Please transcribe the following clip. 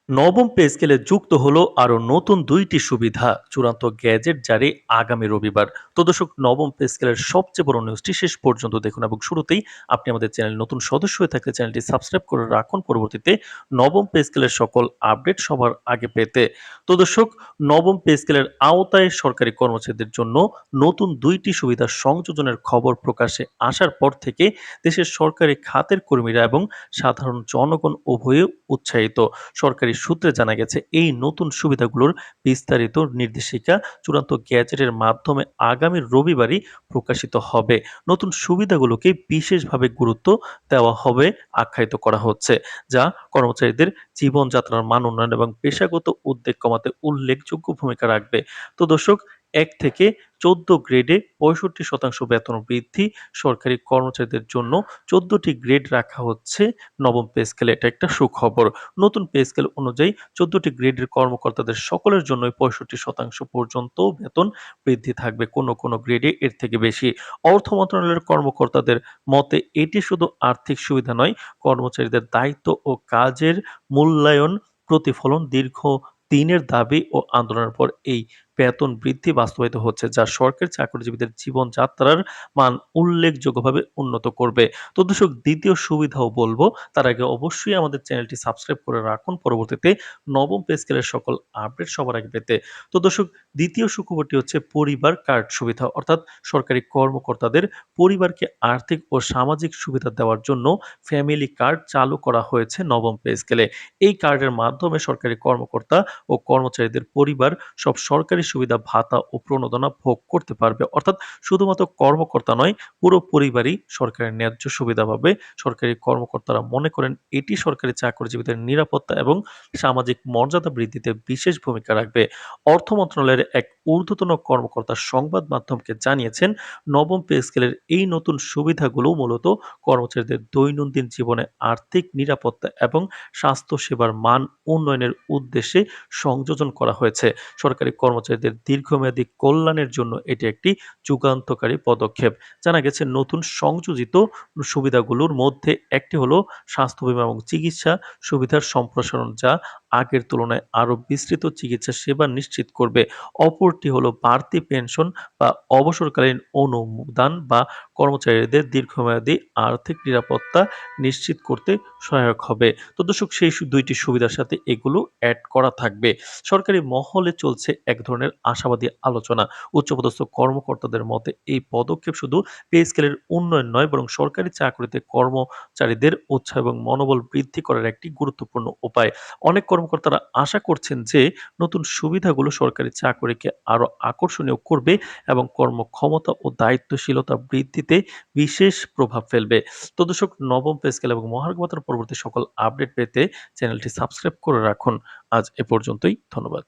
নবম পে স্কেলে যুক্ত হলো আরও নতুন ২টি সুবিধা, চূড়ান্ত গ্যাজেট জারি আগামী রবিবার। তো দর্শক, নবম পে স্কেলের সবচেয়ে বড় নিউজটি শেষ পর্যন্ত দেখুন এবং শুরুতেই আপনি আমাদের চ্যানেল নতুন সদস্য হয়ে থাকলে চ্যানেলটি সাবস্ক্রাইব করে রাখুন পরবর্তীতে নবম পে স্কেলের সকল আপডেট সবার আগে পেতে। তো দর্শক, নবম পে স্কেলের আওতায় সরকারি কর্মচারীদের জন্য নতুন ২টি সুবিধা সংযোজনের খবর প্রকাশে আসার পর থেকে দেশের সরকারি খাতের কর্মীরা এবং সাধারণ জনগণ উভয়ে উৎসাহিত। সরকারি সূত্রে জানা গেছে এই নতুন সুবিধাগুলোর বিস্তারিত নির্দেশিকা চূড়ান্ত গ্যাজেটের মাধ্যমে আগামী রবিবারই প্রকাশিত হবে। নতুন সুবিধাগুলোকে বিশেষভাবে গুরুত্ব দেওয়া হবে আখ্যায়িত করা হচ্ছে, যা কর্মচারীদের জীবনযাত্রার মান উন্নয়ন এবং পেশাগত উদ্বেগ কমাতে উল্লেখযোগ্য ভূমিকা রাখবে। তো দর্শক, ১ থেকে ১৪ গ্রেডে ৬৫% বেতন বৃদ্ধি, সরকারি কর্মচারীদের জন্য ১৪টি গ্রেড রাখা হচ্ছে নবম পে স্কেলে, এটা একটা সুখবর। নতুন পে স্কেল অনুযায়ী ১৪টি গ্রেডের কর্মকর্তাদের সকলের জন্যই ৬৫% পর্যন্ত বেতন বৃদ্ধি থাকবে, কোনো কোনো গ্রেডে এর থেকে বেশি। অর্থ মন্ত্রণালয়ের কর্মকর্তাদের মতে এটি শুধু আর্থিক সুবিধা নয়, কর্মচারীদের দায়িত্ব ও কাজের মূল্যায়ন প্রতিফলন। দীর্ঘ দিনের দাবি ও আন্দোলনের পর এই বেতন বৃদ্ধি বাস্তবায়িত হচ্ছে, যা সরকারি চাকরিজীবীদের জীবনযাত্রার মান উল্লেখযোগ্যভাবে উন্নত করবে। তো দর্শক, দ্বিতীয় সুবিধাও বলবো, তার আগে অবশ্যই আমাদের চ্যানেলটি সাবস্ক্রাইব করে রাখুন পরবর্তীতে নবম পে স্কেলের সকল আপডেট সবার আগে পেতে। তো দর্শক, দ্বিতীয় সুখবরটি হচ্ছে পরিবার কার্ড সুবিধা, অর্থাৎ সরকারি কর্মকর্তাদের পরিবারকে আর্থিক ও সামাজিক সুবিধা দেওয়ার জন্য ফ্যামিলি কার্ড চালু করা হয়েছে নবম পে স্কেলে। এই কার্ডের মাধ্যমে সরকারি কর্মকর্তা ও কর্মচারীদের পরিবার সব সরকারি সুবিধা, ভাতা ও প্রণোদনা ভোগ করতে পারবে। অর্থাৎ শুধুমাত্র কর্মকর্তা নয়, পুরো পরিবারই সরকারের ন্যায্য সুবিধা পাবে। সরকারি কর্মকর্তারা মনে করেন এটি সরকারি চাকরিজীবীদের নিরাপত্তা এবং সামাজিক মর্যাদা বৃদ্ধিতে বিশেষ ভূমিকা রাখবে। অর্থ মন্ত্রণালয়ের এক ঊর্ধ্বতন কর্মকর্তা সংবাদ মাধ্যমকে জানিয়েছেন, নবম পে স্কেলের এই নতুন সুবিধাগুলো মূলত কর্মচারীদের দৈনন্দিন জীবনে আর্থিক নিরাপত্তা এবং স্বাস্থ্যসেবার মান উন্নয়নের উদ্দেশ্যে সংযোজন করা হয়েছে। সরকারি কর্মচারীদের দীর্ঘমেয়াদী কল্যাণের জন্য এটি একটি যুগান্তকারী পদক্ষেপ। জানা গেছে নতুন সংযোজিত সুবিধাগুলোর মধ্যে একটি হলো স্বাস্থ্য বীমা এবং চিকিৎসা সুবিধার সম্প্রসারণ, যা আগের তুলনায় আরও বিস্তৃত চিকিৎসা সেবা নিশ্চিত করবে। অপরটি হলো বাড়তি পেনশন বা অবসরকালীন অনুদান, বা কর্মচারীদের দীর্ঘমেয়াদী আর্থিক নিরাপত্তা নিশ্চিত করতে সহায়ক হবে। তো দর্শক, সেই ২টি সুবিধার সাথে এগুলো অ্যাড করা থাকবে। সরকারি মহলে চলছে এক ধরনের আশাবাদী আলোচনা। উচ্চপদস্থ কর্মকর্তাদের মতে এই পদক্ষেপ শুধু পে স্কেলের উন্নয়ন নয়, বরং সরকারি চাকরিতে কর্মচারীদের উৎসাহ এবং মনোবল বৃদ্ধি করার একটি গুরুত্বপূর্ণ উপায়। অনেক কর্মকর্তারা আশা করছেন যে নতুন সুবিধাগুলো সরকারি চাকরিকে আরো আকর্ষণীয় করবে এবং কর্মক্ষমতা ও দায়িত্বশীলতা বৃদ্ধিতে বিশেষ প্রভাব ফেলবে। তো দর্শক, নবম পে স্কেল এবং মহার্ঘ ভাতার পরবর্তী সকল আপডেট পেতে চ্যানেলটি সাবস্ক্রাইব করে রাখুন। আজ এ পর্যন্তই। ধন্যবাদ।